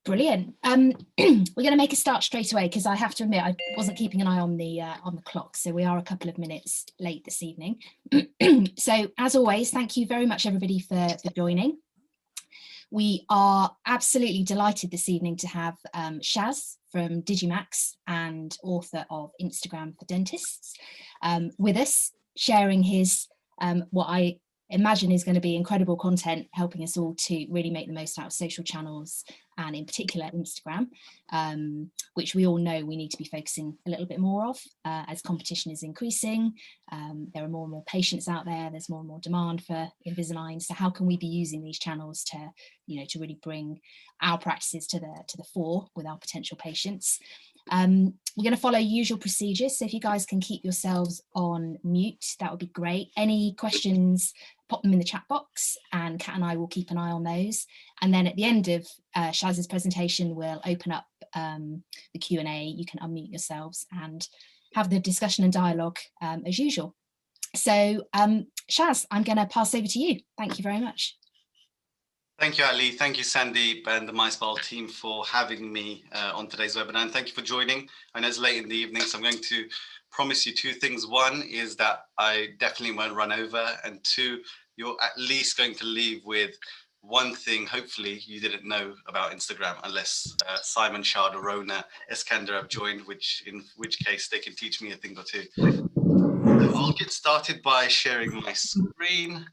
Brilliant. We're going to make a start straight away because I have to admit I wasn't keeping an eye on the clock, so we are a couple of minutes late this evening. So as always, thank you very much everybody for joining. We are absolutely delighted this evening to have Shaz from Digimax and author of Instagram for Dentists with us, sharing his what I imagine is going to be incredible content, helping us all to really make the most out of social channels and in particular Instagram, which we all know we need to be focusing a little bit more of as competition is increasing. There are more and more patients out there, there's more and more demand for Invisalign, so how can we be using these channels to, you know, to really bring our practices to the fore with our potential patients. We're going to follow usual procedures, so if you guys can keep yourselves on mute, that would be great. Any questions, pop them in the chat box and Kat and I will keep an eye on those. And then at the end of Shaz's presentation, we'll open up the Q&A. You can unmute yourselves and have the discussion and dialogue as usual. So Shaz, I'm going to pass over to you. Thank you very much. Thank you, Ali. Thank you, Sandeep and the MySmile team for having me on today's webinar. And thank you for joining. I know it's late in the evening, so I'm going to promise you two things. One is that I definitely won't run over. And two, you're at least going to leave with one thing, hopefully, you didn't know about Instagram, unless Simon, Shard, or Rona Eskander have joined, in which case they can teach me a thing or two. So I'll get started by sharing my screen.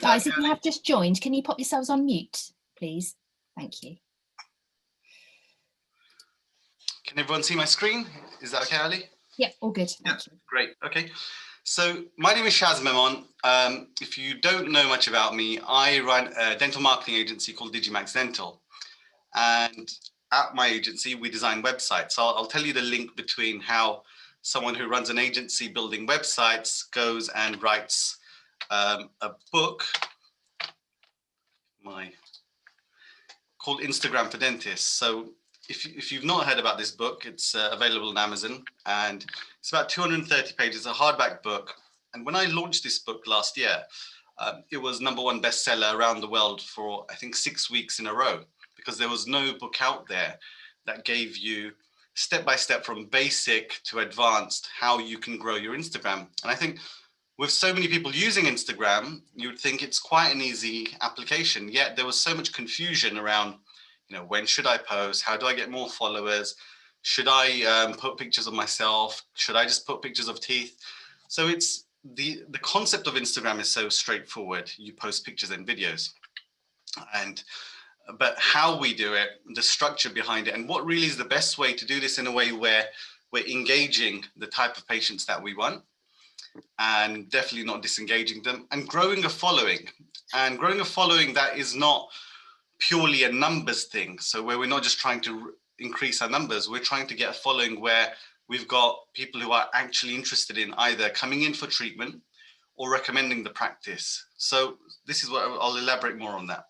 Guys, if you have just joined, can you pop yourselves on mute, please? Thank you. Can everyone see my screen? Is that okay, Ali? Yeah, all good. Yeah, great. Okay. So my name is Shaz Memon. If you don't know much about me, I run a dental marketing agency called Digimax Dental. And at my agency, we design websites. So I'll tell you the link between how someone who runs an agency building websites goes and writes a book called Instagram for Dentists. So if you've not heard about this book, it's available on Amazon and it's about 230 pages, a hardback book. And when I launched this book last year, it was #1 bestseller around the world for, I think, 6 weeks in a row, because there was no book out there that gave you step-by-step from basic to advanced how you can grow your Instagram. And I think with so many people using Instagram, you'd think it's quite an easy application, yet there was so much confusion around, you know, when should I post? How do I get more followers? Should I put pictures of myself? Should I just put pictures of teeth? So it's the concept of Instagram is so straightforward. You post pictures and videos, but how we do it, the structure behind it, and what really is the best way to do this in a way where we're engaging the type of patients that we want, and definitely not disengaging them, and growing a following. And growing a following that is not purely a numbers thing. So where we're not just trying to increase our numbers, we're trying to get a following where we've got people who are actually interested in either coming in for treatment or recommending the practice. So this is what I'll elaborate more on that.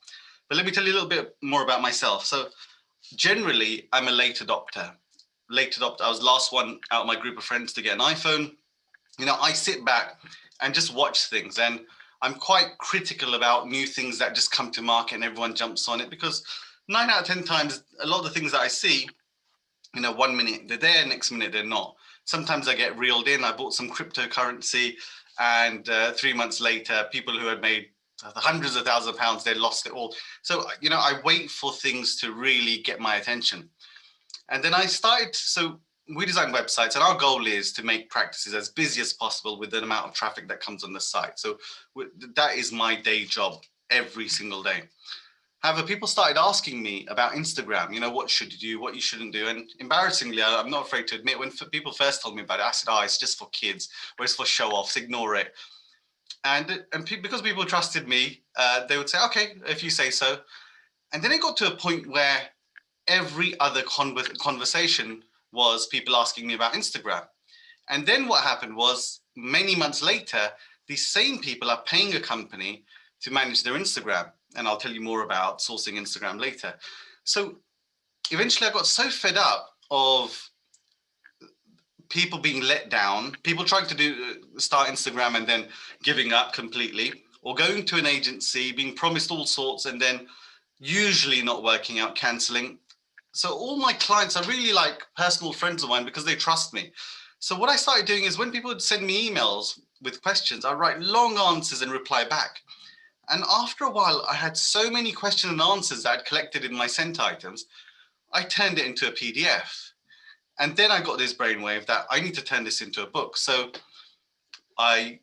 But let me tell you a little bit more about myself. So generally, I'm a late adopter. I was the last one out of my group of friends to get an iPhone. You know, I sit back and just watch things, and I'm quite critical about new things that just come to market and everyone jumps on it, because 9 out of 10 times, a lot of the things that I see, you know, 1 minute they're there, next minute they're not. Sometimes I get reeled in. I bought some cryptocurrency, and 3 months later, people who had made hundreds of thousands of pounds, they lost it all. So, you know, I wait for things to really get my attention. And then I started, so we design websites, and our goal is to make practices as busy as possible with the amount of traffic that comes on the site. So that is my day job every single day. However, people started asking me about Instagram, you know, what should you do, what you shouldn't do. And embarrassingly, I'm not afraid to admit, when people first told me about it, I said, oh, it's just for kids, or it's for show-offs, ignore it. And because people trusted me, they would say, okay, if you say so. And then it got to a point where every other conversation was people asking me about Instagram. And then what happened was, many months later, these same people are paying a company to manage their Instagram. And I'll tell you more about sourcing Instagram later. So eventually I got so fed up of people being let down, people trying to start Instagram and then giving up completely, or going to an agency, being promised all sorts, and then usually not working out, cancelling. So all my clients are really like personal friends of mine because they trust me. So what I started doing is when people would send me emails with questions, I write long answers and reply back. And after a while, I had so many questions and answers that I'd collected in my sent items, I turned it into a PDF. And then I got this brainwave that I need to turn this into a book. So I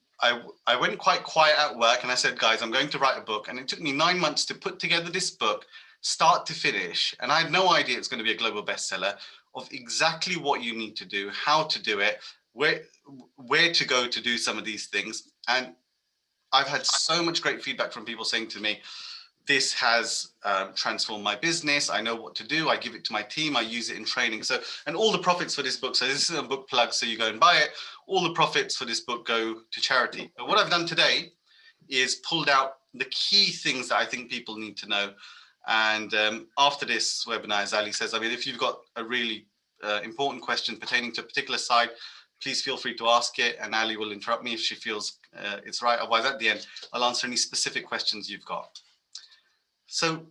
went quite quiet at work and I said, guys, I'm going to write a book. And it took me 9 months to put together this book, start to finish. And I had no idea it's going to be a global bestseller, of exactly what you need to do, how to do it, where to go to do some of these things. And I've had so much great feedback from people saying to me, this has transformed my business. I know what to do. I give it to my team. I use it in training. So, and all the profits for this book, so this is a book plug, so you go and buy it. All the profits for this book go to charity. But what I've done today is pulled out the key things that I think people need to know. And after this webinar, as Ali says, I mean, if you've got a really important question pertaining to a particular side, please feel free to ask it, and Ali will interrupt me if she feels it's right. Otherwise, at the end, I'll answer any specific questions you've got. So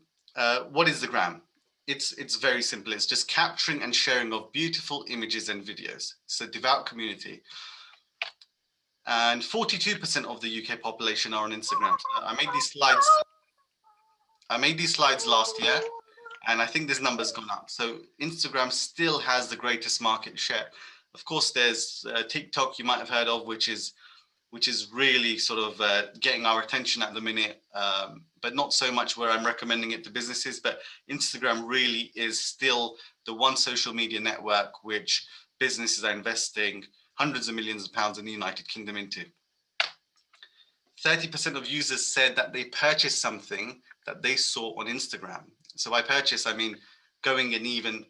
what is the gram? It's very simple. It's just capturing and sharing of beautiful images and videos. It's a devout community. And 42% of the UK population are on Instagram. So I made these slides last year, and I think this number's gone up. So Instagram still has the greatest market share. Of course, there's TikTok you might have heard of, which is really sort of getting our attention at the minute, but not so much where I'm recommending it to businesses. But Instagram really is still the one social media network which businesses are investing hundreds of millions of pounds in the United Kingdom into. 30% of users said that they purchased something that they saw on Instagram. So by purchase, I mean going and even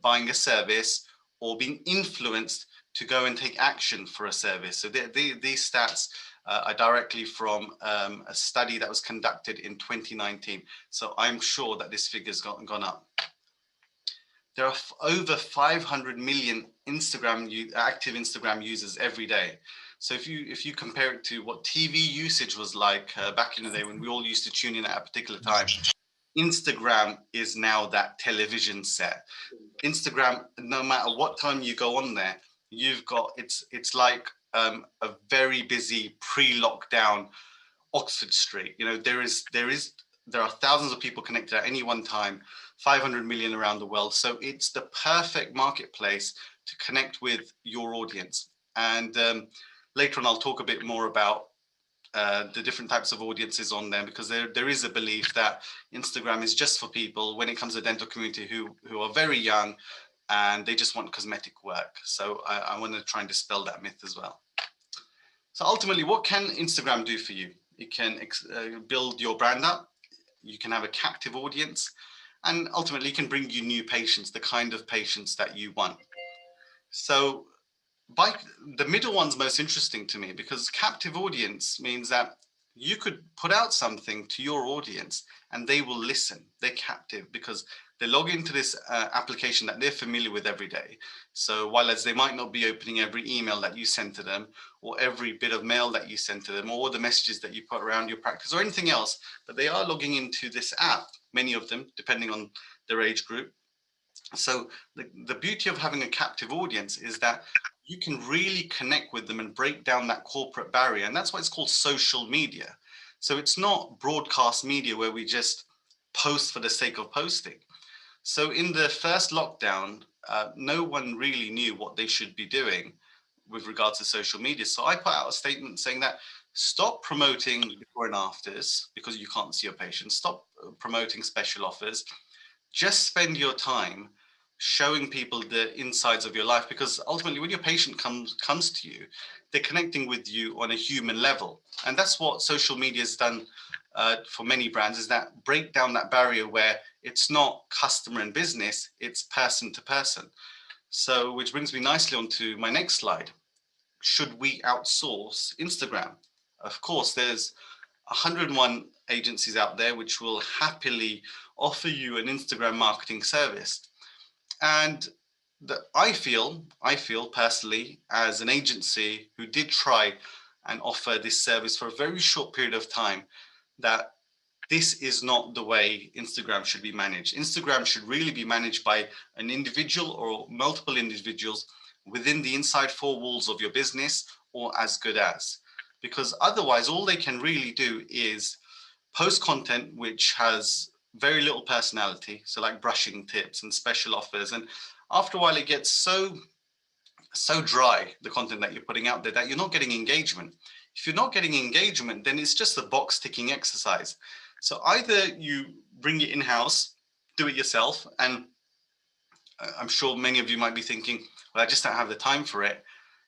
buying a service or being influenced to go and take action for a service. So these stats are directly from a study that was conducted in 2019. So I'm sure that this figure's gone up. There are over 500 million active Instagram users every day. So if you compare it to what TV usage was like back in the day when we all used to tune in at a particular time, Instagram is now that television set. Instagram, no matter what time you go on there, you've got it's like a very busy pre-lockdown Oxford Street. You know, there are thousands of people connected at any one time, 500 million around the world. So it's the perfect marketplace to connect with your audience. And later on, I'll talk a bit more about the different types of audiences on there, because there is a belief that Instagram is just for people when it comes to the dental community who are very young and they just want cosmetic work. So I want to try and dispel that myth as well. So ultimately, what can Instagram do for you? It can build your brand up. You can have a captive audience, and ultimately it can bring you new patients, the kind of patients that you want. So the middle one's most interesting to me, because captive audience means that you could put out something to your audience and they will listen. They're captive because they log into this application that they're familiar with every day. So while as they might not be opening every email that you send to them, or every bit of mail that you send to them, or the messages that you put around your practice or anything else, but they are logging into this app, many of them, depending on their age group. So the beauty of having a captive audience is that you can really connect with them and break down that corporate barrier. And that's why it's called social media. So it's not broadcast media where we just post for the sake of posting. So in the first lockdown, no one really knew what they should be doing with regards to social media. So I put out a statement saying that stop promoting before and afters because you can't see your patients. Stop promoting special offers. Just spend your time showing people the insides of your life, because ultimately when your patient comes to you, they're connecting with you on a human level. And that's what social media has done for many brands, is that break down that barrier where it's not customer and business, it's person to person. So which brings me nicely onto my next slide. Should we outsource Instagram? Of course, there's 101 agencies out there which will happily offer you an Instagram marketing service. And I feel personally, as an agency who did try and offer this service for a very short period of time, that this is not the way Instagram should be managed. Instagram should really be managed by an individual or multiple individuals within the inside four walls of your business, or as good as. Because otherwise, all they can really do is post content which has very little personality. So like brushing tips and special offers. And after a while, it gets so dry, the content that you're putting out there, that you're not getting engagement. If you're not getting engagement, then it's just a box ticking exercise. So either you bring it in-house, do it yourself, and I'm sure many of you might be thinking, well, I just don't have the time for it.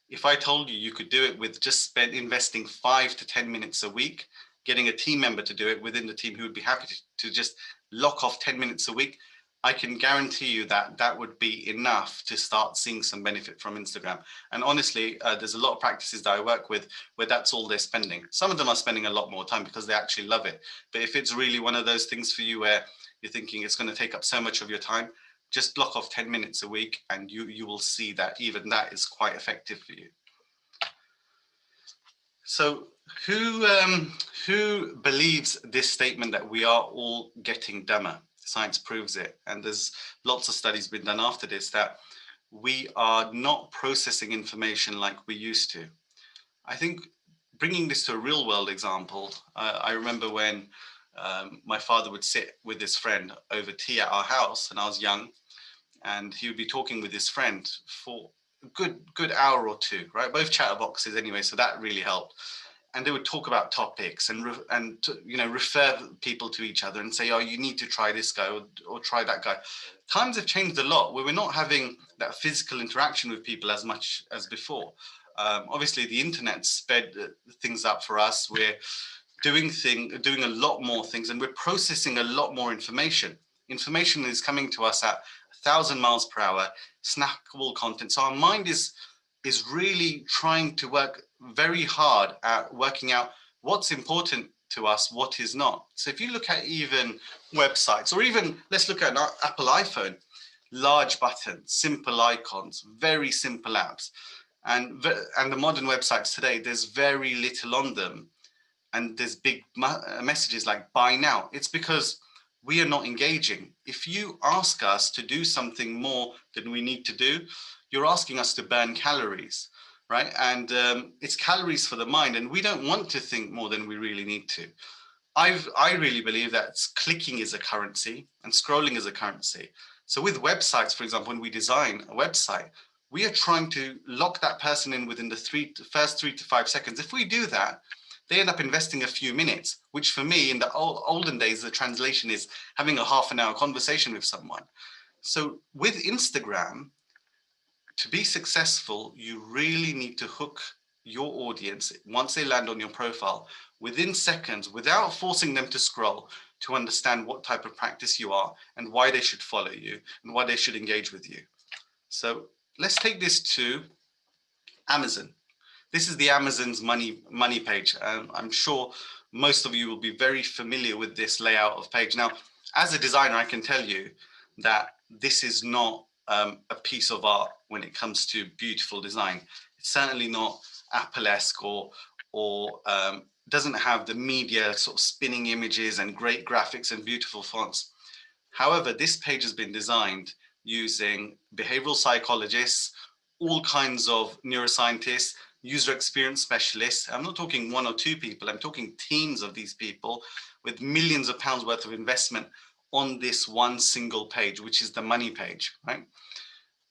If I told you you could do it with just investing 5 to 10 minutes a week, getting a team member to do it within the team who would be happy to just lock off 10 minutes a week, I can guarantee you that that would be enough to start seeing some benefit from Instagram. And honestly, there's a lot of practices that I work with where that's all they're spending. Some of them are spending a lot more time because they actually love it. But if it's really one of those things for you where you're thinking it's going to take up so much of your time, just block off 10 minutes a week and you will see that even that is quite effective for you. So who believes this statement that we are all getting dumber? Science proves it. And there's lots of studies been done after this that we are not processing information like we used to. I think bringing this to a real world example, I remember when my father would sit with his friend over tea at our house, and I was young, and he would be talking with his friend for a good hour or two, right? Both chatterboxes anyway, so that really helped. And they would talk about topics and refer people to each other and say, oh, you need to try this guy or try that guy. Times have changed a lot where we're not having that physical interaction with people as much as before. Obviously, the internet sped things up for us. We're doing a lot more things, and we're processing a lot more information. Information is coming to us at 1,000 miles per hour, snackable content. So our mind is really trying to work very hard at working out what's important to us, what is not. So if you look at even websites, or even let's look at an Apple iPhone, large buttons, simple icons, very simple apps. And the modern websites today, there's very little on them. And there's big messages like buy now. It's because we are not engaging. If you ask us to do something more than we need to do, you're asking us to burn calories, right? And it's calories for the mind, and we don't want to think more than we really need to. I really believe that clicking is a currency and scrolling is a currency. So with websites, for example, when we design a website, we are trying to lock that person in within the first 3 to 5 seconds. If we do that, they end up investing a few minutes, which for me in the olden days, the translation is having a half an hour conversation with someone. So with Instagram, to be successful, you really need to hook your audience once they land on your profile within seconds, without forcing them to scroll, to understand what type of practice you are and why they should follow you and why they should engage with you. So let's take this to Amazon. This is the Amazon's money page. I'm sure most of you will be very familiar with this layout of page. Now, as a designer, I can tell you that this is not a piece of art when it comes to beautiful design. It's certainly not Apple-esque or doesn't have the media sort of spinning images and great graphics and beautiful fonts. However, this page has been designed using behavioral psychologists, all kinds of neuroscientists, user experience specialists. I'm not talking 1 or 2 people, I'm talking teams of these people with millions of pounds worth of investment on this one single page, which is the money page, right?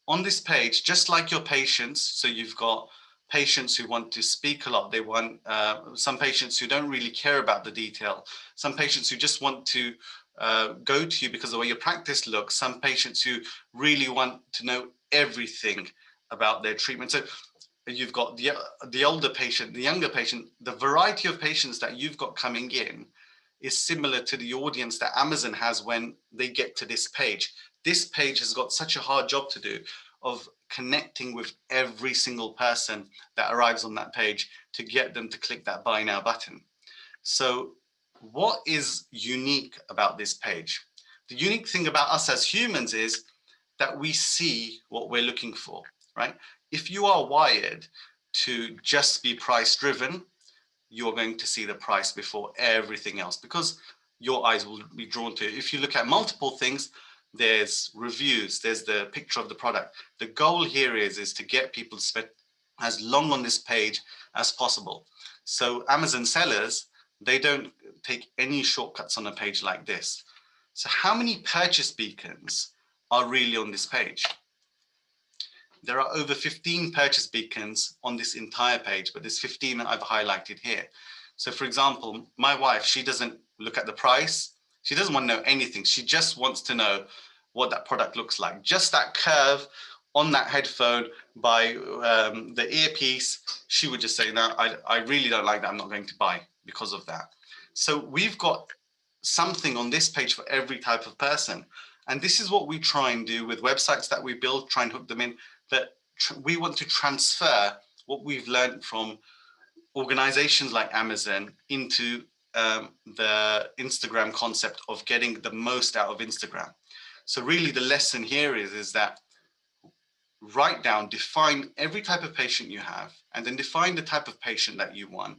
On this page, just like your patients, so you've got patients who want to speak a lot, they want some patients who don't really care about the detail, some patients who just want to go to you because of the way your practice looks, some patients who really want to know everything about their treatment. So you've got the older patient, the younger patient, the variety of patients that you've got coming in is similar to the audience that Amazon has when they get to this page. This page has got such a hard job to do of connecting with every single person that arrives on that page to get them to click that buy now button. So what is unique about this page? The unique thing about us as humans is that we see what we're looking for, right? If you are wired to just be price driven, you're going to see the price before everything else, because your eyes will be drawn to it. If you look at multiple things, there's reviews, there's the picture of the product. The goal here is to get people to spend as long on this page as possible. So Amazon sellers, they don't take any shortcuts on a page like this. So how many purchase beacons are really on this page? There are over 15 purchase beacons on this entire page, but there's 15 that I've highlighted here. So for example, my wife, she doesn't look at the price. She doesn't want to know anything. She just wants to know what that product looks like. Just that curve on that headphone by the earpiece, she would just say, no, I really don't like that. I'm not going to buy because of that. So we've got something on this page for every type of person. And this is what we try and do with websites that we build, try and hook them in. But we want to transfer what we've learned from organizations like Amazon into the Instagram concept of getting the most out of Instagram. So really the lesson here is that write down, define every type of patient you have, and then define the type of patient that you want,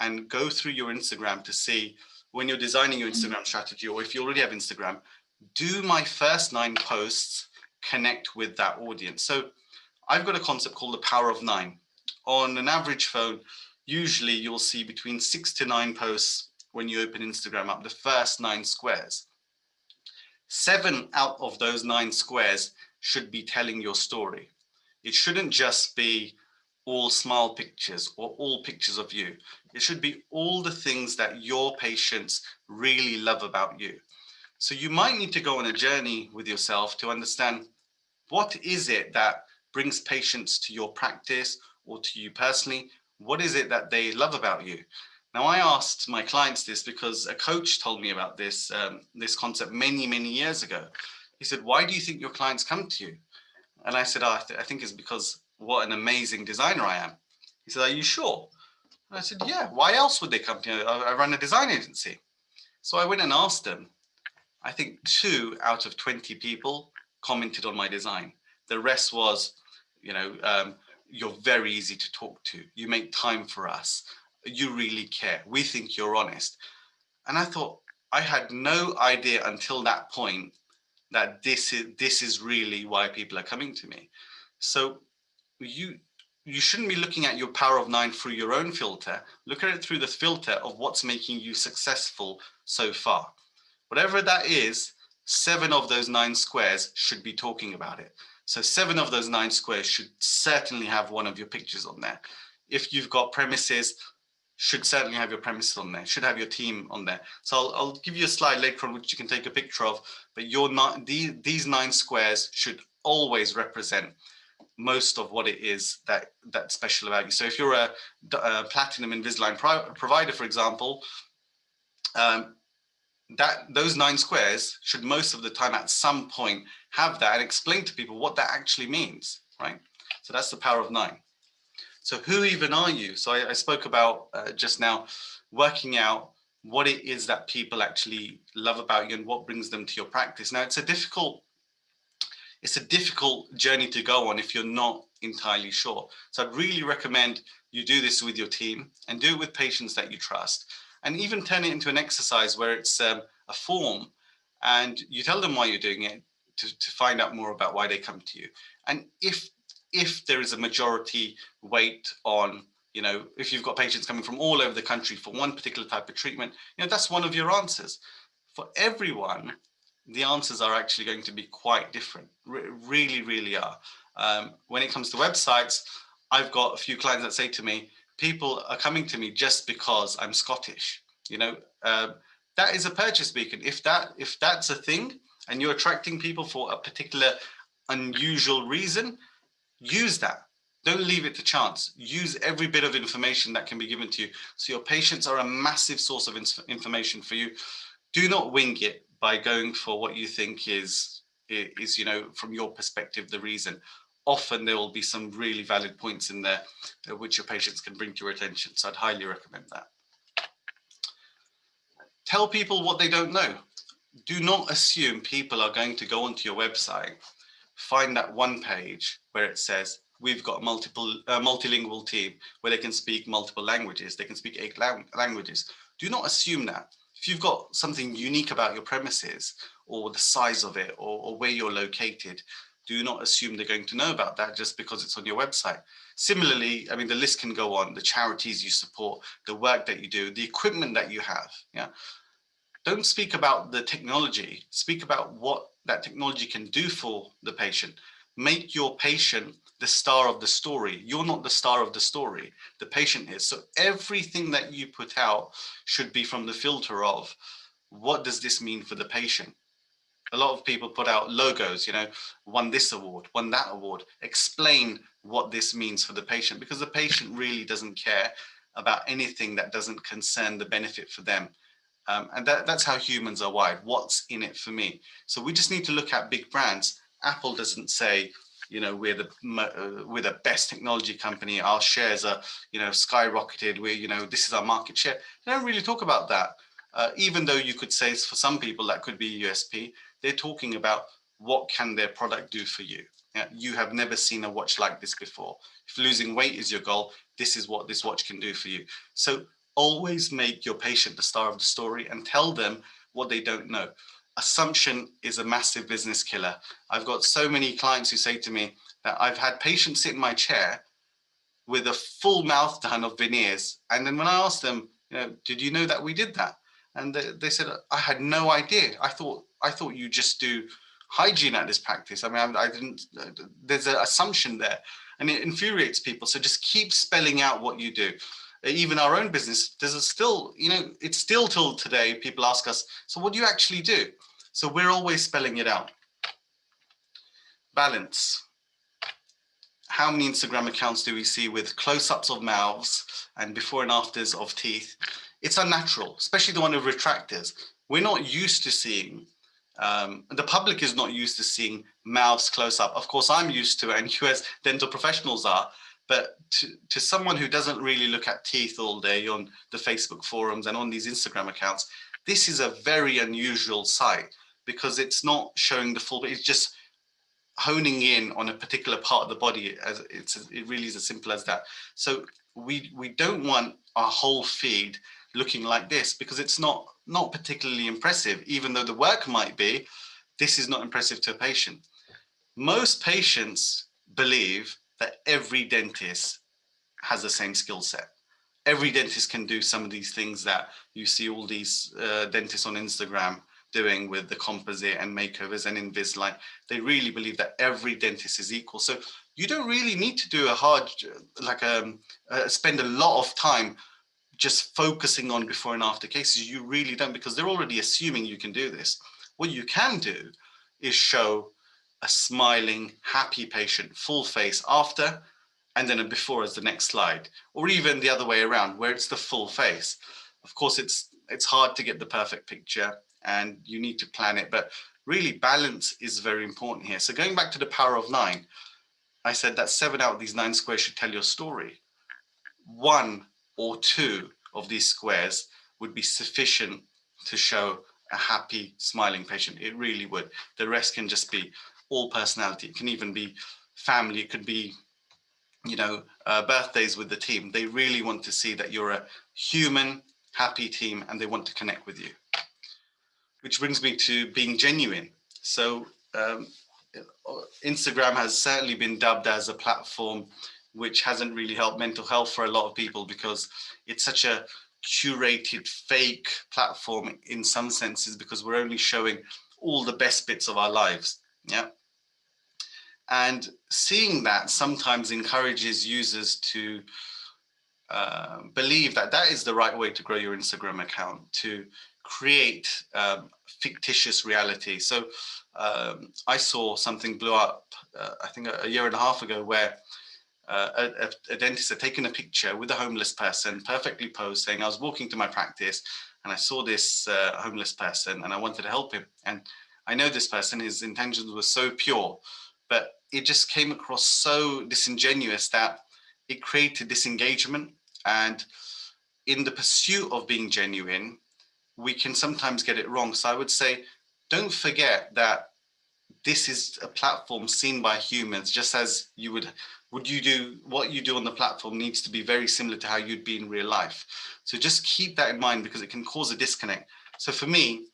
and go through your Instagram to see, when you're designing your Instagram strategy, or if you already have Instagram, do my first 9 posts connect with that audience? So I've got a concept called the power of 9. On an average phone, usually you'll see between 6 to 9 posts when you open Instagram up, the first 9 squares. 7 out of those 9 squares should be telling your story. It shouldn't just be all smile pictures or all pictures of you. It should be all the things that your patients really love about you. So you might need to go on a journey with yourself to understand, what is it that brings patients to your practice or to you personally? What is it that they love about you? Now, I asked my clients this because a coach told me about this, this concept many, many years ago. He said, why do you think your clients come to you? And I said, I think it's because what an amazing designer I am. He said, are you sure? And I said, yeah, why else would they come to you? I run a design agency. So I went and asked them. I think 2 out of 20 people commented on my design. The rest was, you're very easy to talk to. You make time for us. You really care. We think you're honest. And I thought, I had no idea until that point that this is really why people are coming to me. So you shouldn't be looking at your power of 9 through your own filter. Look at it through the filter of what's making you successful so far. Whatever that is, 7 of those 9 squares should be talking about it. So 7 of those 9 squares should certainly have one of your pictures on there. If you've got premises, should certainly have your premises on there, should have your team on there. So I'll give you a slide later on which you can take a picture of, but these 9 squares should always represent most of what it is that's special about you. So if you're a platinum Invisalign provider, for example, those 9 squares should most of the time at some point have that and explain to people what that actually means, right? So that's the power of 9. So who even are you? So I spoke about just now, working out what it is that people actually love about you and what brings them to your practice. Now, it's a difficult journey to go on if you're not entirely sure. So I'd really recommend you do this with your team and do it with patients that you trust, and even turn it into an exercise where it's a form and you tell them why you're doing it to find out more about why they come to you. And if there is a majority weight on, if you've got patients coming from all over the country for one particular type of treatment, that's one of your answers. For everyone, the answers are actually going to be quite different, really, really are. When it comes to websites, I've got a few clients that say to me, people are coming to me just because I'm Scottish. That is a purchase beacon. If that's a thing and you're attracting people for a particular unusual reason, use that. Don't leave it to chance. Use every bit of information that can be given to you. So your patients are a massive source of information for you. Do not wing it by going for what you think is from your perspective, the reason. Often there will be some really valid points in there which your patients can bring to your attention. So I'd highly recommend that. Tell people what they don't know. Do not assume people are going to go onto your website, find that one page where it says we've got a multilingual team where they can speak multiple languages. They can speak 8 languages. Do not assume that. If you've got something unique about your premises or the size of it or where you're located, do not assume they're going to know about that just because it's on your website. Similarly, I mean, the list can go on, the charities you support, the work that you do, the equipment that you have. Yeah. Don't speak about the technology, speak about what that technology can do for the patient. Make your patient the star of the story. You're not the star of the story, the patient is. So everything that you put out should be from the filter of, what does this mean for the patient? A lot of people put out logos, won this award, won that award. Explain what this means for the patient, because the patient really doesn't care about anything that doesn't concern the benefit for them. And that's how humans are wired. What's in it for me? So we just need to look at big brands. Apple doesn't say, we're the best technology company. Our shares are, skyrocketed. This is our market share. They don't really talk about that. Even though you could say for some people that could be USP, they're talking about what can their product do for you. Yeah, you have never seen a watch like this before. If losing weight is your goal, this is what this watch can do for you. So always make your patient the star of the story and tell them what they don't know. Assumption is a massive business killer. I've got so many clients who say to me that I've had patients sit in my chair with a full mouth done of veneers. And then when I asked them, did you know that we did that? And they said, I had no idea. I thought you just do hygiene at this practice. I mean, I didn't, there's an assumption there, and it infuriates people. So just keep spelling out what you do. Even our own business, there's still, it's still till today, people ask us, so what do you actually do? So we're always spelling it out. Balance. How many Instagram accounts do we see with close-ups of mouths and before and afters of teeth? It's unnatural, especially the one with retractors. We're not used to seeing, the public is not used to seeing mouths close up. Of course, I'm used to it, and you as dental professionals are, but to someone who doesn't really look at teeth all day on the Facebook forums and on these Instagram accounts, this is a very unusual sight, because it's not showing the full, it's just honing in on a particular part of the body. It really is as simple as that. So we don't want our whole feed looking like this, because it's not particularly impressive. Even though the work might be, this is not impressive to a patient. Most patients believe that every dentist has the same skill set. Every dentist can do some of these things that you see all these dentists on Instagram doing with the composite and makeovers and Invisalign. They really believe that every dentist is equal. So you don't really need to do a hard, spend a lot of time just focusing on before and after cases. You really don't, because they're already assuming you can do this. What you can do is show a smiling, happy patient, full face after, and then a before as the next slide, or even the other way around, where it's the full face. Of course, it's hard to get the perfect picture, and you need to plan it, but really balance is very important here. So going back to the power of 9, I said that 7 out of these 9 squares should tell your story. 1 or 2 of these squares would be sufficient to show a happy, smiling patient. It really would. The rest can just be all personality. It can even be family. It could be, birthdays with the team. They really want to see that you're a human, happy team, and they want to connect with you. Which brings me to being genuine. So Instagram has certainly been dubbed as a platform which hasn't really helped mental health for a lot of people, because it's such a curated, fake platform in some senses, because we're only showing all the best bits of our lives. Yeah. And seeing that sometimes encourages users to believe that that is the right way to grow your Instagram account, to create fictitious reality. So I saw something blew up, I think a year and a half ago, where a dentist had taken a picture with a homeless person, perfectly posed, saying, I was walking to my practice and I saw this homeless person and I wanted to help him. And I know this person, his intentions were so pure, but it just came across so disingenuous that it created disengagement. And in the pursuit of being genuine, we can sometimes get it wrong. So I would say, don't forget that this is a platform seen by humans, just as you would you do what you do on the platform needs to be very similar to how you'd be in real life. So just keep that in mind, because it can cause a disconnect. So for me,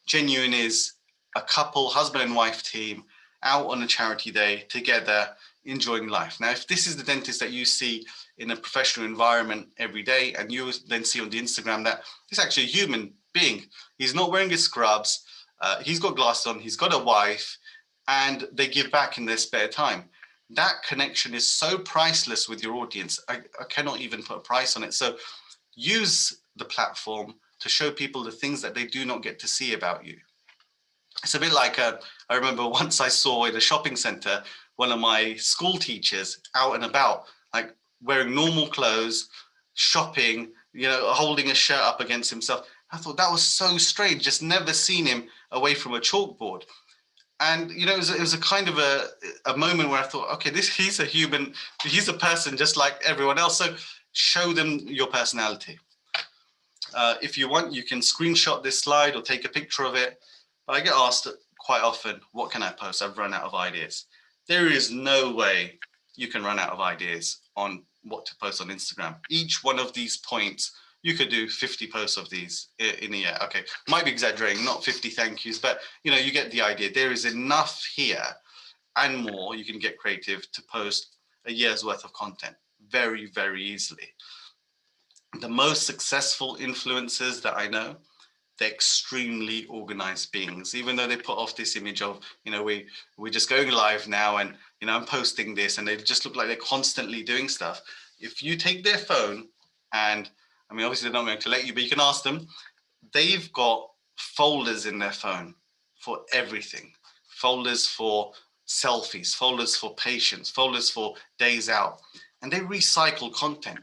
Genuine is a couple, husband and wife team, out on a charity day together, enjoying life. Now, if this is the dentist that you see in a professional environment every day, and you then see on the Instagram that it's actually a human being, he's not wearing his scrubs, he's got glasses on, he's got a wife, and they give back in their spare time. That connection is so priceless with your audience. I cannot even put a price on it. So use the platform to show people the things that they do not get to see about you. It's a bit like, I remember once I saw in a shopping center, one of my school teachers out and about, like wearing normal clothes, shopping, holding a shirt up against himself. I thought that was so strange, just never seen him away from a chalkboard. And, it was a kind of a moment where I thought, okay, he's a human, he's a person just like everyone else. So show them your personality. If you want, you can screenshot this slide or take a picture of it. But I get asked quite often, what can I post? I've run out of ideas. There is no way you can run out of ideas on what to post on Instagram. Each one of these points, you could do 50 posts of these in a year. Okay, might be exaggerating, not 50 thank yous, but you get the idea. There is enough here and more. You can get creative to post a year's worth of content very, very easily. The most successful influencers that I know, they're extremely organized beings, even though they put off this image of, we're just going live now and, I'm posting this, and they just look like they're constantly doing stuff. If you take their phone, and obviously they're not going to let you, but you can ask them, they've got folders in their phone for everything. Folders for selfies, folders for patients, folders for days out, and they recycle content.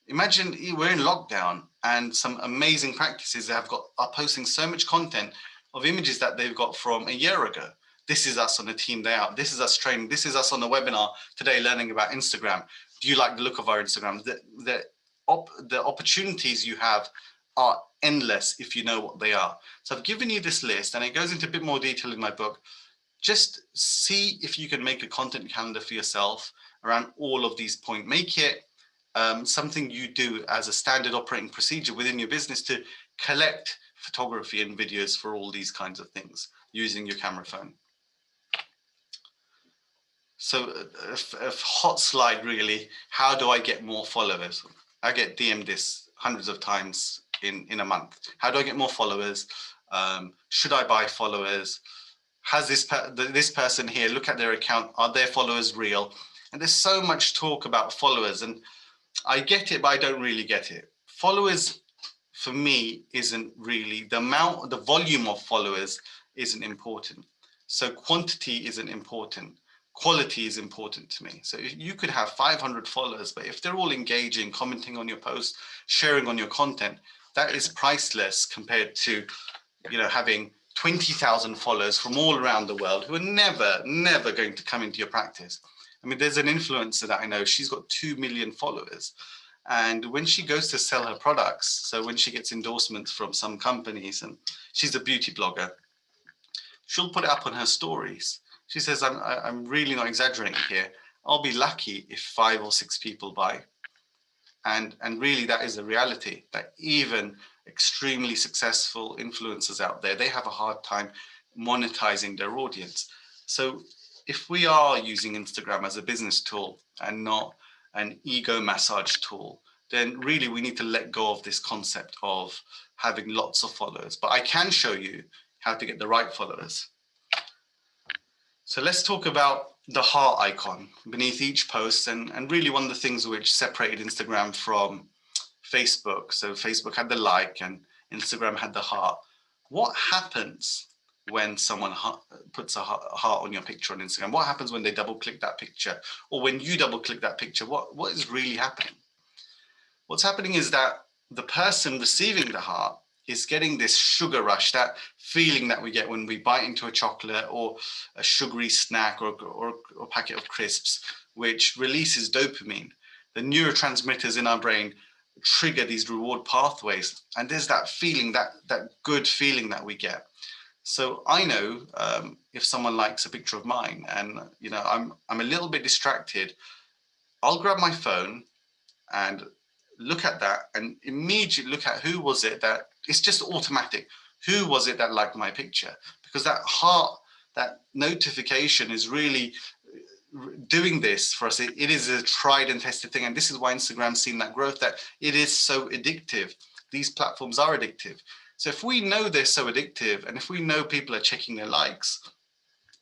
Imagine we're in lockdown and some amazing practices are posting so much content of images that they've got from a year ago. This is us on a team day out. This is us training. This is us on a webinar today learning about Instagram. Do you like the look of our Instagram? The opportunities you have are endless if you know what they are. So I've given you this list, and it goes into a bit more detail in my book. Just see if you can make a content calendar for yourself around all of these points. Make it something you do as a standard operating procedure within your business to collect photography and videos for all these kinds of things using your camera phone. So a hot slide really, how do I get more followers? I get DM'd this hundreds of times in a month. How do I get more followers? Should I buy followers? Has this person here, look at their account, are their followers real? And there's so much talk about followers, and I get it, but I don't really get it. Followers, for me, isn't really the volume of followers isn't important. So quantity isn't important. Quality is important to me. So you could have 500 followers, but if they're all engaging, commenting on your posts, sharing on your content, that is priceless compared to, having 20,000 followers from all around the world who are never going to come into your practice. There's an influencer that I know, she's got 2 million followers. And when she goes to sell her products, so when she gets endorsements from some companies, and she's a beauty blogger, she'll put it up on her stories. She says, I'm really not exaggerating here. I'll be lucky if 5 or 6 people buy. And really that is a reality, that even extremely successful influencers out there, they have a hard time monetizing their audience. So if we are using Instagram as a business tool and not an ego massage tool, then really we need to let go of this concept of having lots of followers. But I can show you how to get the right followers. So let's talk about the heart icon beneath each post, and really one of the things which separated Instagram from Facebook. So Facebook had the like and Instagram had the heart. What happens when someone puts a heart on your picture on Instagram? What happens when they double click that picture, or when you double click that picture? What is really happening? What's happening is that the person receiving the heart is getting this sugar rush, that feeling that we get when we bite into a chocolate or a sugary snack or a packet of crisps, which releases dopamine. The neurotransmitters in our brain trigger these reward pathways, and there's that feeling, that good feeling that we get. So I know if someone likes a picture of mine and, you know, I'm a little bit distracted, I'll grab my phone and look at that and immediately look at who was it that, it's just automatic. Who was it that liked my picture? Because that heart, that notification is really doing this for us. It is a tried and tested thing. And this is why Instagram's seen that growth, that it is so addictive. These platforms are addictive. So if we know they're so addictive, and if we know people are checking their likes,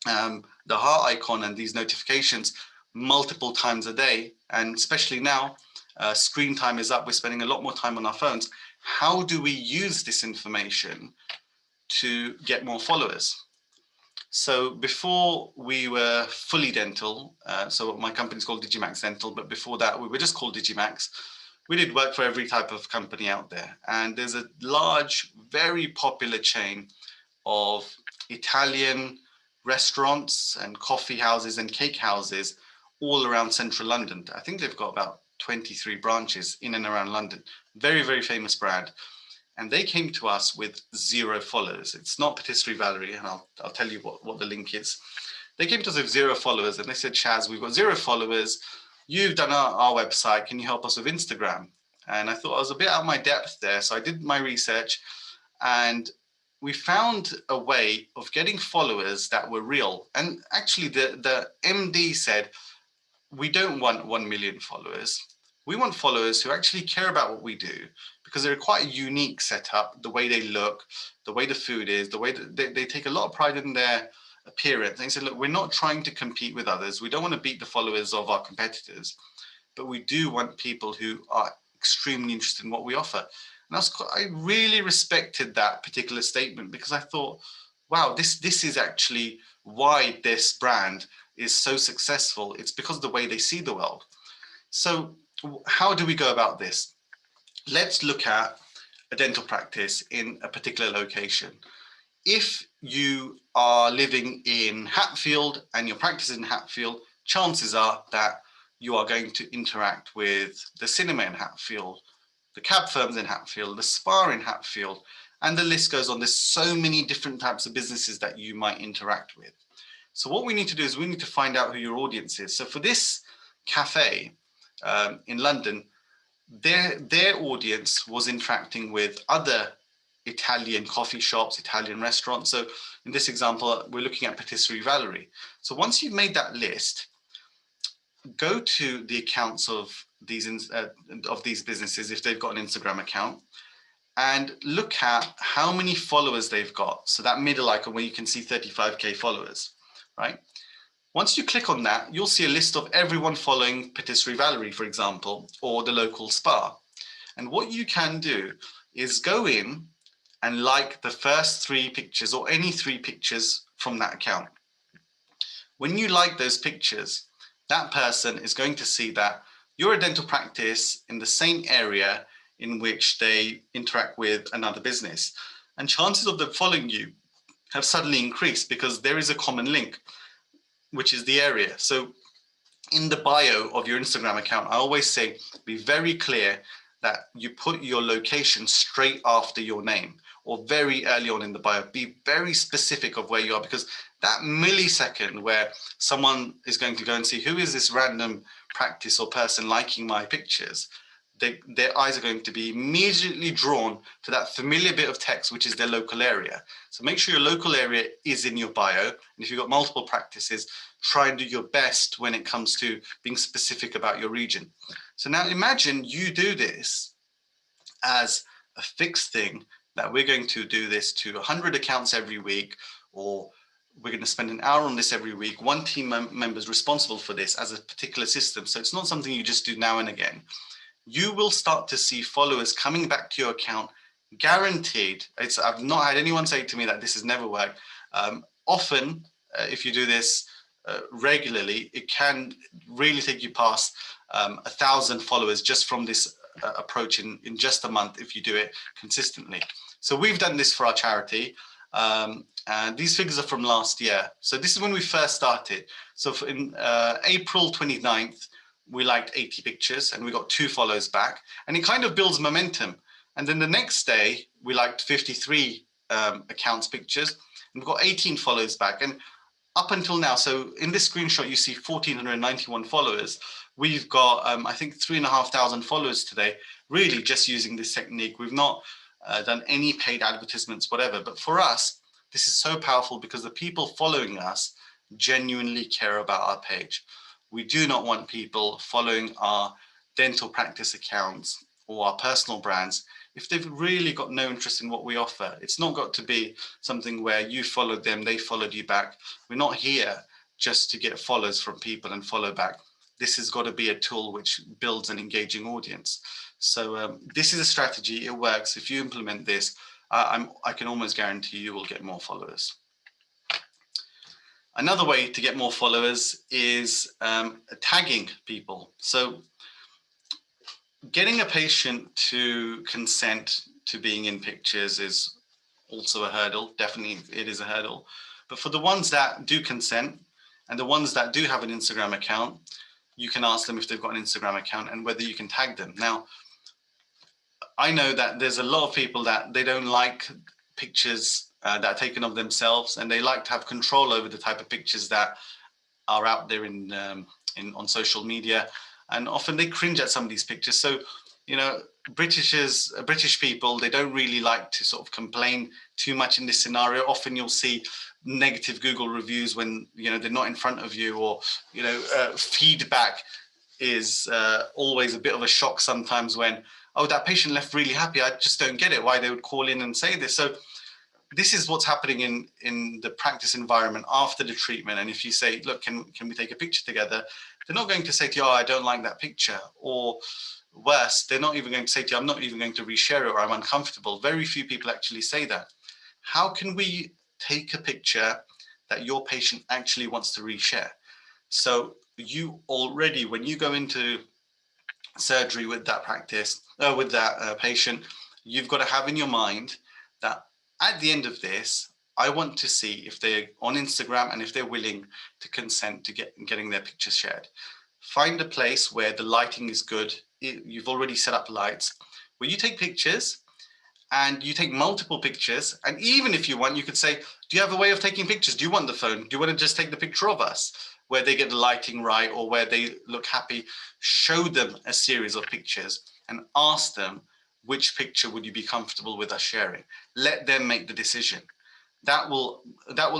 the heart icon and these notifications multiple times a day, and especially now, screen time is up, we're spending a lot more time on our phones. How do we use this information to get more followers? So before we were fully dental, so my company's called Digimax Dental, but before that we were just called Digimax. We did work for every type of company out there. And there's a large, very popular chain of Italian restaurants and coffee houses and cake houses all around central London. I think they've got about 23 branches in and around London. Very, very famous brand. And they came to us with 0 followers. It's not Patisserie Valerie, and I'll tell you what the link is. They came to us with 0 followers, and they said, Shaz, we've got 0 followers. You've done our website. Can you help us with Instagram? And I thought I was a bit out of my depth there. So I did my research, and we found a way of getting followers that were real. And actually, the MD said, we don't want 1 million followers. We want followers who actually care about what we do, because they're quite a unique setup, the way they look, the way the food is, the way that they take a lot of pride in their appearance. And they said, look, we're not trying to compete with others. We don't want to beat the followers of our competitors, but we do want people who are extremely interested in what we offer. And I really respected that particular statement, because I thought, wow, this is actually why this brand is so successful. It's because of the way they see the world. So how do we go about this? Let's look at a dental practice in a particular location. If you are living in Hatfield and your practice is in Hatfield, chances are that you are going to interact with the cinema in Hatfield, the cab firms in Hatfield, the spa in Hatfield, and the list goes on. There's so many different types of businesses that you might interact with. So what we need to do is we need to find out who your audience is. So for this cafe in London, their audience was interacting with other Italian coffee shops, Italian restaurants. So in this example, we're looking at Patisserie Valerie. So once you've made that list, go to the accounts of these businesses, if they've got an Instagram account, and look at how many followers they've got. So that middle icon where you can see 35K followers, right? Once you click on that, you'll see a list of everyone following Patisserie Valerie, for example, or the local spa. And what you can do is go in and like the first 3 pictures, or any 3 pictures from that account. When you like those pictures, that person is going to see that you're a dental practice in the same area in which they interact with another business. And chances of them following you have suddenly increased, because there is a common link, which is the area. So in the bio of your Instagram account, I always say, be very clear that you put your location straight after your name, or very early on in the bio. Be very specific of where you are, because that millisecond where someone is going to go and see, who is this random practice or person liking my pictures, their eyes are going to be immediately drawn to that familiar bit of text, which is their local area. So make sure your local area is in your bio. And if you've got multiple practices, try and do your best when it comes to being specific about your region. So now imagine you do this as a fixed thing, that we're going to do this to 100 accounts every week, or we're going to spend an hour on this every week. One team member is responsible for this as a particular system. So it's not something you just do now and again. You will start to see followers coming back to your account, guaranteed. I've not had anyone say to me that this has never worked. Often, if you do this regularly, it can really take you past 1,000 followers just from this approach in just a month, if you do it consistently. So we've done this for our charity, and these figures are from last year. So this is when we first started. So in April 29th, we liked 80 pictures and we got 2 follows back, and it kind of builds momentum. And then the next day we liked 53 accounts pictures. we've got 18 follows back. And up until now, so in this screenshot, you see 1,491 followers. We've got, I think, 3,500 followers today, really just using this technique. We've not done any paid advertisements, whatever. But for us, this is so powerful because the people following us genuinely care about our page. We do not want people following our dental practice accounts or our personal brands if they've really got no interest in what we offer. It's not got to be something where you followed them, they followed you back. We're not here just to get follows from people and follow back. This has got to be a tool which builds an engaging audience. So this is a strategy, it works. If you implement this, I can almost guarantee you will get more followers. Another way to get more followers is tagging people. So getting a patient to consent to being in pictures is also a hurdle. Definitely it is a hurdle. But for the ones that do consent and the ones that do have an Instagram account, you can ask them if they've got an Instagram account and whether you can tag them. Now, I know that there's a lot of people that they don't like pictures that are taken of themselves, and they like to have control over the type of pictures that are out there on social media, and often they cringe at some of these pictures. So, you know, British people, they don't really like to sort of complain too much in this scenario. Often you'll see negative Google reviews when, you know, they're not in front of you, or, you know, feedback is always a bit of a shock sometimes when, oh, that patient left really happy. I just don't get it why they would call in and say this. So this is what's happening in the practice environment after the treatment. And if you say, look, can we take a picture together? They're not going to say to you, oh, I don't like that picture. Or worse, they're not even going to say to you, I'm not even going to reshare it, or I'm uncomfortable. Very few people actually say that. How can we take a picture that your patient actually wants to reshare? So you already, when you go into surgery with that practice, with that patient, you've got to have in your mind that at the end of this, I want to see if they're on Instagram and if they're willing to consent to getting their pictures shared. Find a place where the lighting is good. You've already set up lights where you take pictures, and you take multiple pictures. And even if you want, you could say, do you have a way of taking pictures? Do you want the phone? Do you want to just take the picture of us where they get the lighting right, or where they look happy? Show them a series of pictures and ask them, which picture would you be comfortable with us sharing? Let them make the decision. That will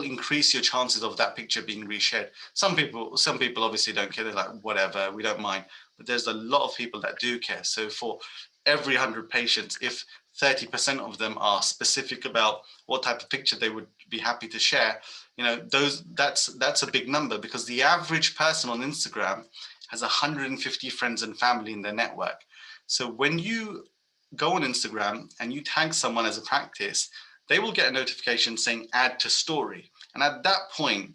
increase your chances of that picture being reshared. Some people obviously don't care. They're like, whatever, we don't mind. But there's a lot of people that do care. So for every 100 patients, if 30% of them are specific about what type of picture they would be happy to share, you know, that's a big number, because the average person on Instagram has 150 friends and family in their network. So when you go on Instagram and you tag someone as a practice, they will get a notification saying add to story. And at that point,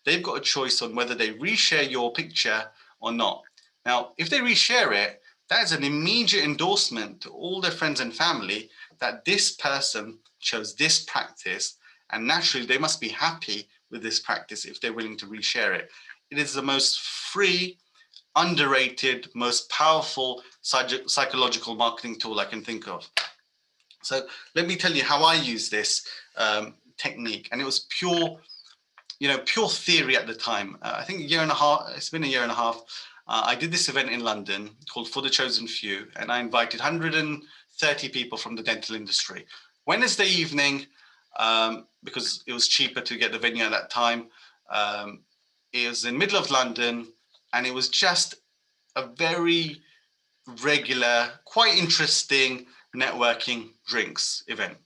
they've got a choice on whether they reshare your picture or not. Now, if they reshare it, that is an immediate endorsement to all their friends and family that this person chose this practice, and naturally they must be happy with this practice if they're willing to reshare it. It is the most free, underrated, most powerful psychological marketing tool I can think of. So let me tell you how I use this technique. And it was pure theory at the time. I think it's been a year and a half. I did this event in London called For the Chosen Few, and I invited 130 people from the dental industry. Wednesday evening, because it was cheaper to get the venue at that time. It was in the middle of London, and it was just a very regular, quite interesting networking drinks event.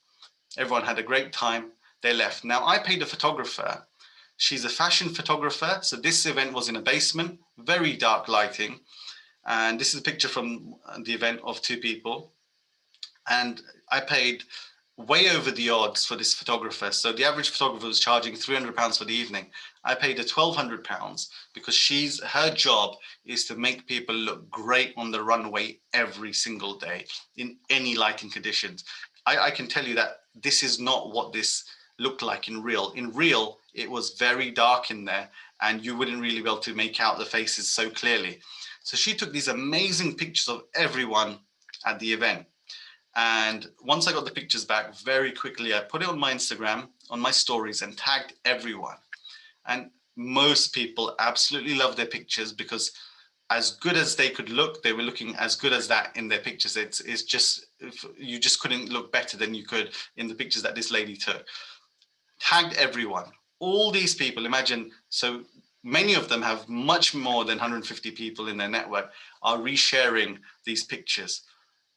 Everyone had a great time. They left. Now, I paid a photographer. She's a fashion photographer. So this event was in a basement, very dark lighting. And this is a picture from the event of two people. And I paid way over the odds for this photographer. So the average photographer was charging £300 for the evening. I paid her £1,200 because her job is to make people look great on the runway every single day in any lighting conditions. I can tell you that this is not what this looked like in real. In real, it was very dark in there, and you wouldn't really be able to make out the faces so clearly. So she took these amazing pictures of everyone at the event. And once I got the pictures back, very quickly, I put it on my Instagram, on my stories, and tagged everyone. And most people absolutely love their pictures, because as good as they could look, they were looking as good as that in their pictures. It's just, you just couldn't look better than you could in the pictures that this lady took. Tagged everyone. All these people, imagine, so many of them have much more than 150 people in their network, are resharing these pictures.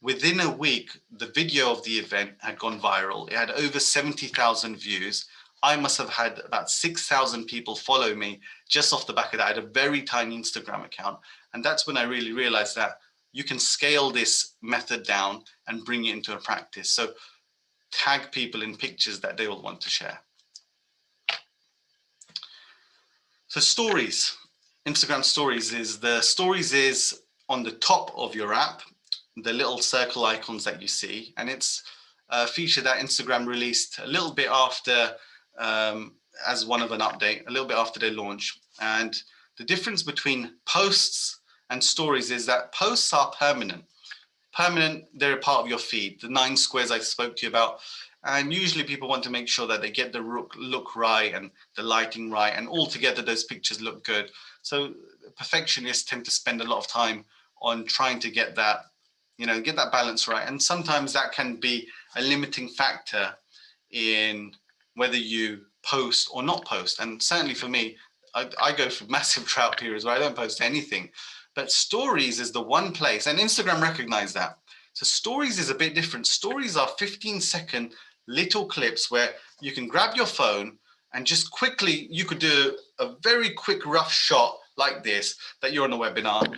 Within a week, the video of the event had gone viral. It had over 70,000 views. I must have had about 6,000 people follow me just off the back of that. I had a very tiny Instagram account. And that's when I really realized that you can scale this method down and bring it into a practice. So tag people in pictures that they will want to share. So stories, Instagram stories is on the top of your app, the little circle icons that you see, and it's a feature that Instagram released a little bit after, as one of an update, a little bit after their launch. And the difference between posts and stories is that posts are permanent. They're a part of your feed, the 9 squares I spoke to you about. And usually people want to make sure that they get the look right and the lighting right, and altogether those pictures look good. So perfectionists tend to spend a lot of time on trying to get that, get that balance right. And sometimes that can be a limiting factor in whether you post or not post. And certainly for me, I go through massive drought periods where I don't post anything. But stories is the one place, and Instagram recognized that. So stories is a bit different. Stories are 15-second little clips where you can grab your phone and just quickly, you could do a very quick rough shot like this, that you're on a webinar,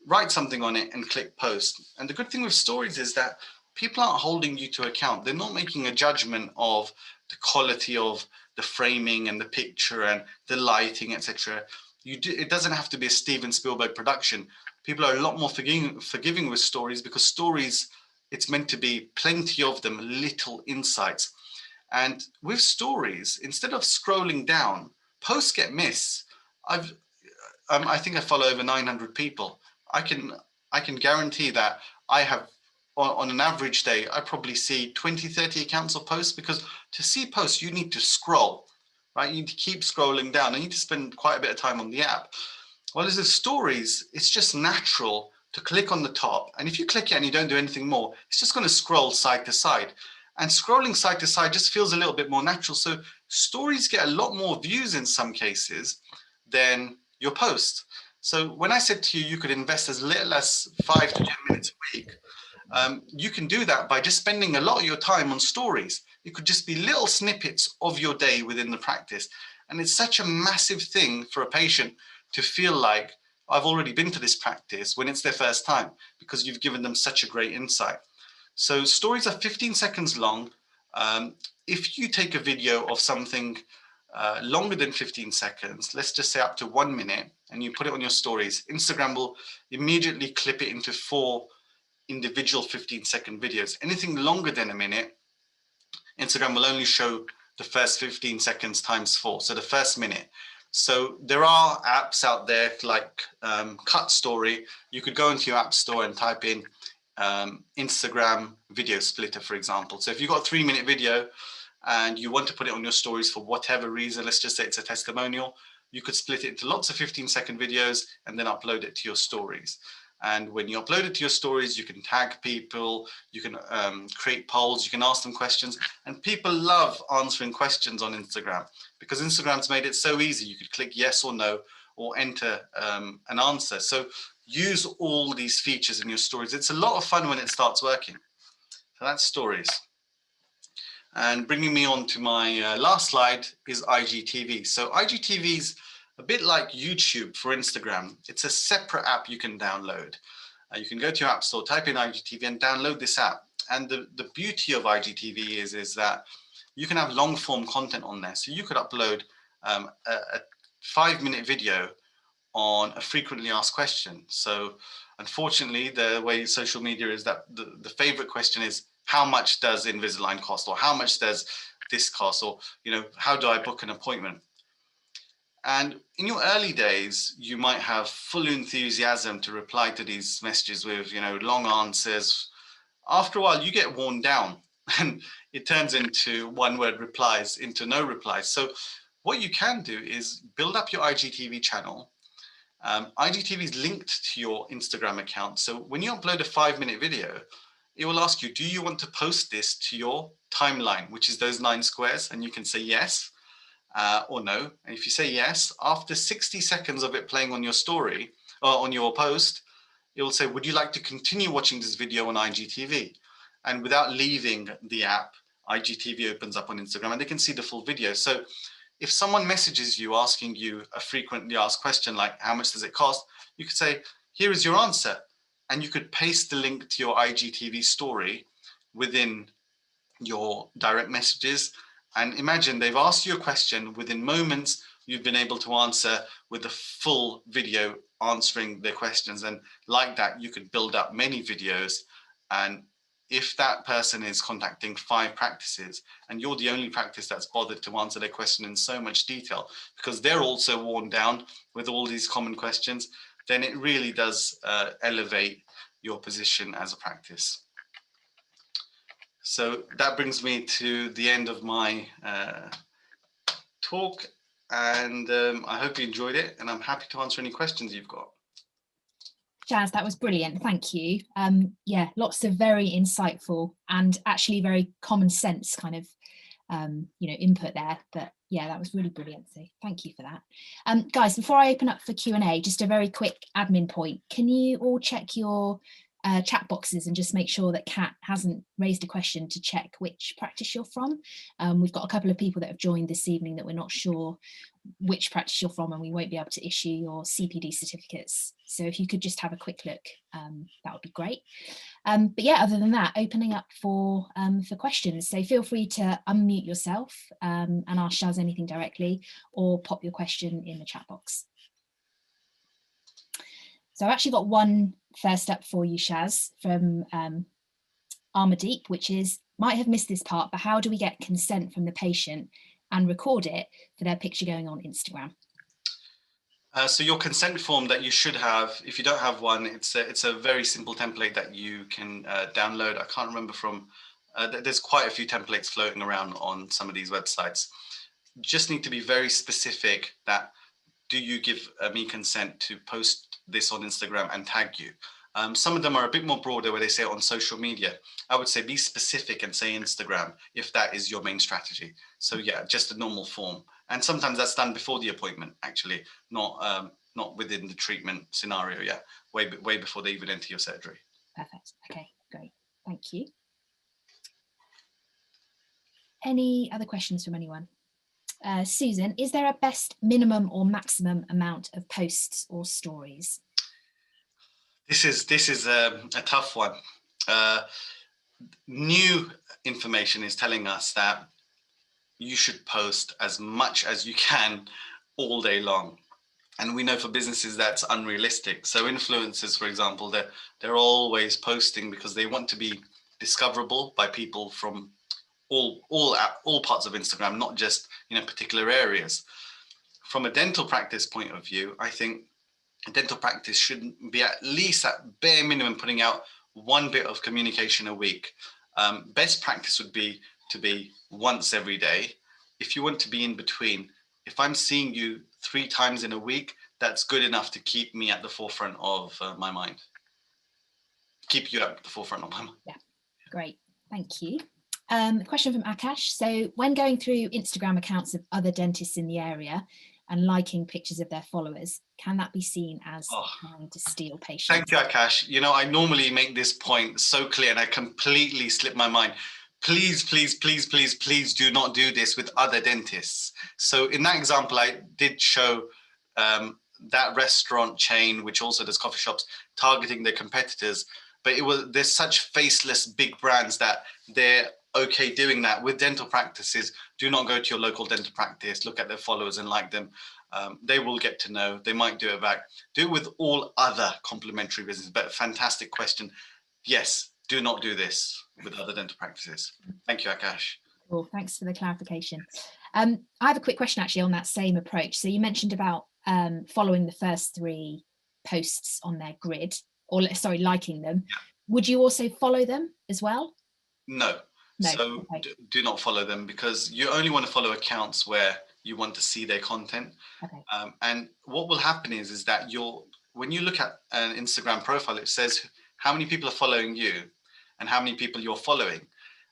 write something on it and click post. And the good thing with stories is that people aren't holding you to account. They're not making a judgment of the quality of the framing and the picture and the lighting, etc. It doesn't have to be a Steven Spielberg production. People are a lot more forgiving with stories, because stories, it's meant to be plenty of them, little insights. And with stories, instead of scrolling down, posts get missed. I think I follow over 900 people. I can guarantee that I have, on an average day, I probably see 20, 30 accounts of posts, because to see posts, you need to scroll, right? You need to keep scrolling down. You need to spend quite a bit of time on the app. Well, as with stories, it's just natural to click on the top. And if you click it and you don't do anything more, it's just going to scroll side to side. And scrolling side to side just feels a little bit more natural. So stories get a lot more views in some cases than your post. So when I said to you, you could invest as little as 5 to 10 minutes a week, you can do that by just spending a lot of your time on stories. It could just be little snippets of your day within the practice. And it's such a massive thing for a patient to feel like, I've already been to this practice, when it's their first time, because you've given them such a great insight. So stories are 15 seconds long. If you take a video of something longer than 15 seconds, let's just say up to 1 minute, and you put it on your stories, Instagram will immediately clip it into 4 individual 15-second videos. Anything longer than a minute, Instagram will only show the first 15 seconds times 4, so the first minute. So there are apps out there like Cut Story. You could go into your app store and type in Instagram video splitter, for example. So if you've got a 3-minute video and you want to put it on your stories for whatever reason, let's just say it's a testimonial, you could split it into lots of 15-second videos and then upload it to your stories. And when you upload it to your stories, you can tag people, you can create polls, you can ask them questions. And people love answering questions on Instagram, because Instagram's made it so easy. You could click yes or no, or enter an answer. So use all these features in your stories. It's a lot of fun when it starts working. So that's stories. And bringing me on to my last slide is IGTV. So IGTV is a bit like YouTube for Instagram. It's a separate app you can download. You can go to your app store, type in IGTV and download this app. And the beauty of IGTV is that you can have long form content on there. So you could upload a 5-minute video on a frequently asked question. So unfortunately, the way social media is that the favorite question is, how much does Invisalign cost? Or how much does this cost? Or, how do I book an appointment? And in your early days, you might have full enthusiasm to reply to these messages with, long answers, After a while, you get worn down and it turns into one-word replies, into no replies. So what you can do is build up your IGTV channel. IGTV is linked to your Instagram account. So when you upload a 5-minute video, it will ask you, do you want to post this to your timeline, which is those 9 squares? And you can say yes or no. And if you say yes, after 60 seconds of it playing on your story or on your post, it will say, would you like to continue watching this video on IGTV? And without leaving the app, IGTV opens up on Instagram and they can see the full video. So if someone messages you asking you a frequently asked question like, how much does it cost? You could say, here is your answer. And you could paste the link to your IGTV story within your direct messages. And imagine they've asked you a question, within moments, you've been able to answer with a full video answering their questions. And like that, you could build up many videos. And if that person is contacting 5 practices and you're the only practice that's bothered to answer their question in so much detail, because they're also worn down with all these common questions, then it really does elevate your position as a practice. So that brings me to the end of my talk, and I hope you enjoyed it, and I'm happy to answer any questions you've got. Shaz, that was brilliant. Thank you. Yeah, lots of very insightful and actually very common sense kind of, input there. But yeah, that was really brilliant. So thank you for that. Guys, before I open up for Q&A, just a very quick admin point. Can you all check your chat boxes and just make sure that Kat hasn't raised a question to check which practice you're from? We've got a couple of people that have joined this evening that we're not sure which practice you're from, and we won't be able to issue your CPD certificates. So if you could just have a quick look, that would be great. But yeah, other than that, opening up for questions. So feel free to unmute yourself and ask Shaz anything directly, or pop your question in the chat box. So I've actually got one first up for you, Shaz, from Armadeep, which is, might have missed this part, but how do we get consent from the patient and record it for their picture going on Instagram? So your consent form that you should have, if you don't have one, it's a very simple template that you can download. I can't remember from, there's quite a few templates floating around on some of these websites. You just need to be very specific that, do you give me consent to post this on Instagram and tag you? Some of them are a bit more broader where they say on social media. I would say be specific and say Instagram if that is your main strategy. So yeah, just a normal form. And sometimes that's done before the appointment, actually, not within the treatment scenario, yeah, way before they even enter your surgery. Perfect. Okay, great. Thank you. Any other questions from anyone? Susan, is there a best minimum or maximum amount of posts or stories? This is a tough one. New information is telling us that you should post as much as you can all day long. And we know for businesses that's unrealistic. So influencers, for example, they're always posting because they want to be discoverable by people from all parts of Instagram, not just particular areas. From a dental practice point of view, I think a dental practice should be at least at bare minimum putting out one bit of communication a week. Best practice would be to be once every day. If you want to be in between, if I'm seeing you 3 times in a week, that's good enough to keep me at the forefront of my mind. Keep you at the forefront of my mind. Yeah, great. Thank you. A question from Akash. So when going through Instagram accounts of other dentists in the area and liking pictures of their followers, can that be seen as trying to steal patients? Thank you, Akash. I normally make this point so clear and I completely slip my mind. Please, please, please, please, please do not do this with other dentists. So in that example, I did show that restaurant chain, which also does coffee shops, targeting their competitors. But there's such faceless big brands that they're okay doing that. With dental practices, do not go to your local dental practice, look at their followers and like them. They will get to know, they might do it back. Do it with all other complementary businesses. But fantastic question. Yes, do not do this with other dental practices. Thank you, Akash. Cool, thanks for the clarification. I have a quick question actually on that same approach. So you mentioned about following the first 3 posts on their grid, or sorry, liking them. Would you also follow them as well? No. No. So Okay. do not follow them, because you only want to follow accounts where you want to see their content. Okay. And what will happen is that when you look at an Instagram profile, it says how many people are following you and how many people you're following.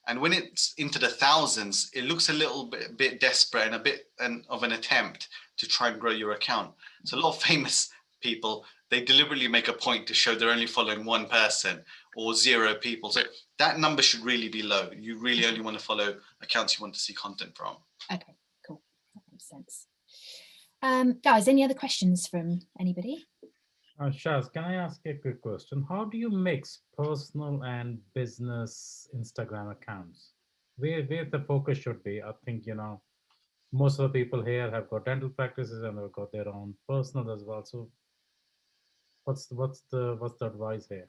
And when it's into the thousands, it looks a little bit desperate and a bit of an attempt to try and grow your account. So a lot of famous people, they deliberately make a point to show they're only following one person or 0 people. So that number should really be low. You really only want to follow accounts you want to see content from. Okay, cool. That makes sense. Guys, any other questions from anybody? Shaz, can I ask you a quick question? How do you mix personal and business Instagram accounts? Where the focus should be? I think, most of the people here have got dental practices and they've got their own personal as well. So what's the advice here?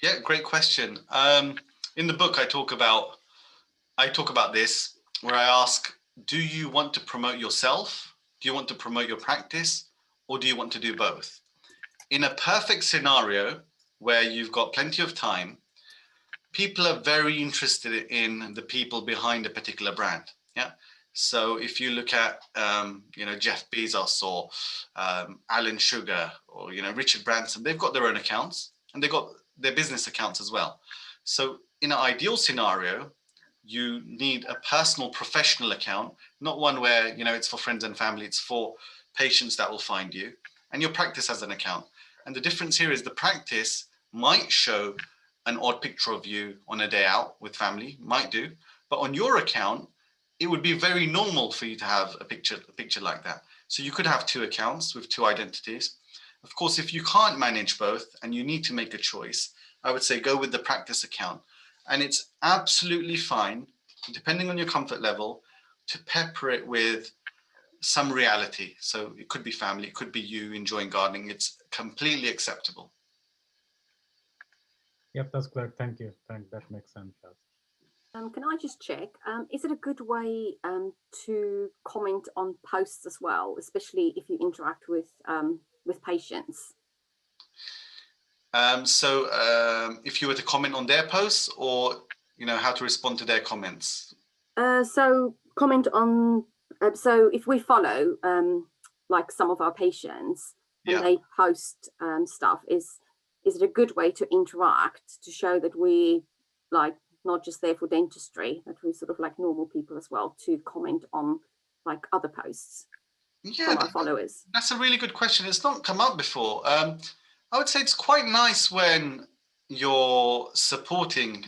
Yeah, great question. In the book, I talk about this, where I ask, do you want to promote yourself? Do you want to promote your practice? Or do you want to do both? In a perfect scenario where you've got plenty of time, people are very interested in the people behind a particular brand. Yeah. So if you look at, Jeff Bezos or Alan Sugar or, Richard Branson, they've got their own accounts and they've got their business accounts as well. So in an ideal scenario, you need a personal professional account, not one where, it's for friends and family, it's for patients that will find you, and your practice has an account. And the difference here is the practice might show an odd picture of you on a day out with family, might do, but on your account, it would be very normal for you to have a picture like that. So you could have 2 accounts with 2 identities. Of course, if you can't manage both and you need to make a choice, I would say go with the practice account. And it's absolutely fine, depending on your comfort level, to pepper it with some reality. So it could be family, it could be you enjoying gardening. It's completely acceptable. Yep, that's correct. Thank you. That makes sense, Shaz. Can I just check, is it a good way to comment on posts as well, especially if you interact with patients? If you were to comment on their posts, or how to respond to their comments? So comment on, so if we follow like some of our patients and they post stuff, is it a good way to interact, to show that we like not just there for dentistry, that we're sort of like normal people as well, to comment on like other posts from our followers? That's a really good question. It's not come up before. I would say it's quite nice when you're supporting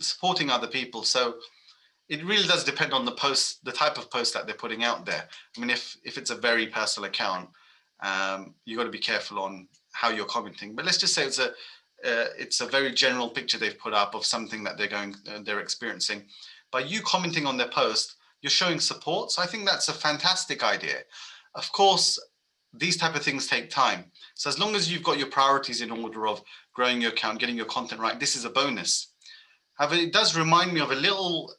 supporting other people. So it really does depend on the post, the type of post that they're putting out there. I mean, if it's a very personal account, you've got to be careful on how you're commenting. But let's just say it's a very general picture they've put up of something that they're experiencing. By you commenting on their post, you're showing support. So I think that's a fantastic idea. Of course, these type of things take time. So as long as you've got your priorities in order of growing your account, getting your content right, this is a bonus. However, it does remind me of a little,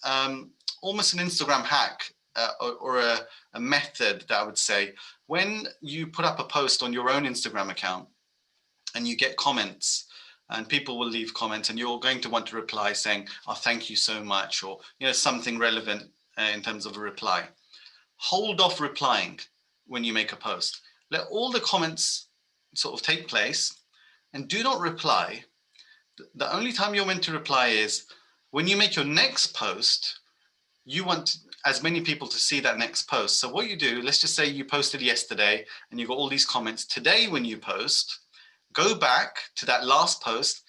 almost an Instagram hack or a method that I would say. When you put up a post on your own Instagram account and you get comments, and people will leave comments, and you're going to want to reply saying, "Oh, thank you so much," or something relevant in terms of a reply. Hold off replying when you make a post. Let all the comments sort of take place, and do not reply. The only time you're meant to reply is when you make your next post. You want as many people to see that next post. So what you do, let's just say you posted yesterday and you got all these comments. Today, when you post, go back to that last post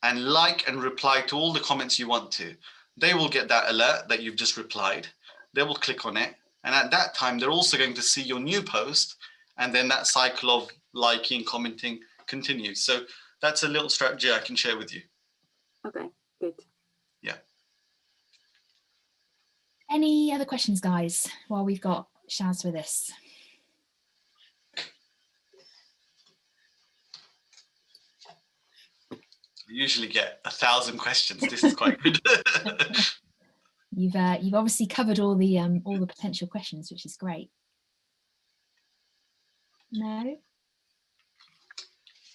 and like and reply to all the comments you want to. They will get that alert that you've just replied. They will click on it. And at that time, they're also going to see your new post. And then that cycle of liking, commenting continues. So that's a little strategy I can share with you. Okay, good. Yeah. Any other questions, guys, while we've got Shaz with us? I usually get 1,000 questions. This is quite good. You've obviously covered all the potential questions, which is great. No?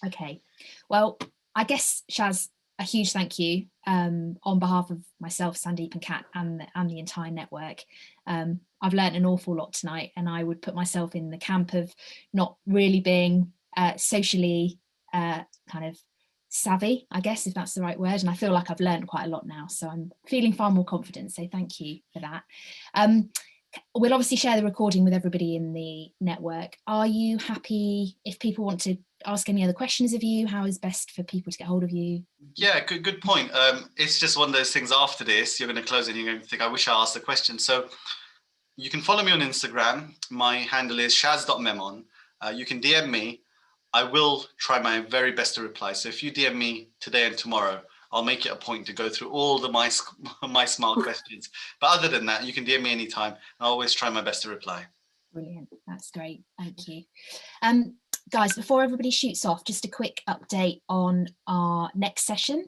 Okay. Well, I guess, Shaz, a huge thank you on behalf of myself, Sandeep and Kat and the entire network. I've learned an awful lot tonight, and I would put myself in the camp of not really being socially kind of savvy, I guess, if that's the right word. And I feel like I've learned quite a lot now, so I'm feeling far more confident. So thank you for that. We'll obviously share the recording with everybody in the network. Are you happy if people want to ask any other questions of you? How is best for people to get hold of you? Yeah, good point. It's just one of those things. After this, you're going to close and you're going to think, I wish I asked the question. So you can follow me on Instagram. My handle is shaz.memon. You can DM me. I will try my very best to reply. So if you DM me today and tomorrow, I'll make it a point to go through all the my smile questions. But other than that, you can DM me anytime. I'll always try my best to reply. Brilliant. That's great. Thank you. Guys, before everybody shoots off, just a quick update on our next session,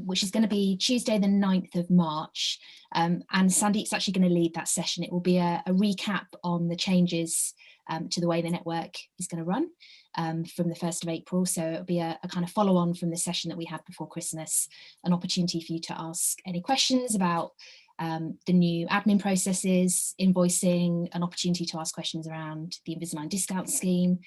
which is going to be Tuesday, the 9th of March. And Sandeep's actually going to lead that session. It will be a recap on the changes to the way the network is going to run from the 1st of April. So it'll be a kind of follow on from the session that we had before Christmas, an opportunity for you to ask any questions about the new admin processes, invoicing, an opportunity to ask questions around the Invisalign discount scheme,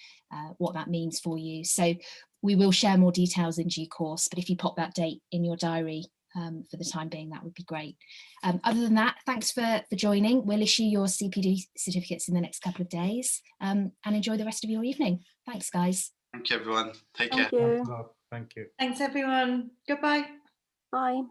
what that means for you. So we will share more details in due course, but if you pop that date in your diary for the time being, that would be great. Other than that, thanks for joining. We'll issue your CPD certificates in the next couple of days, and enjoy the rest of your evening. Thanks, guys. Thank you, everyone. Take care. Thank you. Thank you. Thanks, everyone. Goodbye. Bye.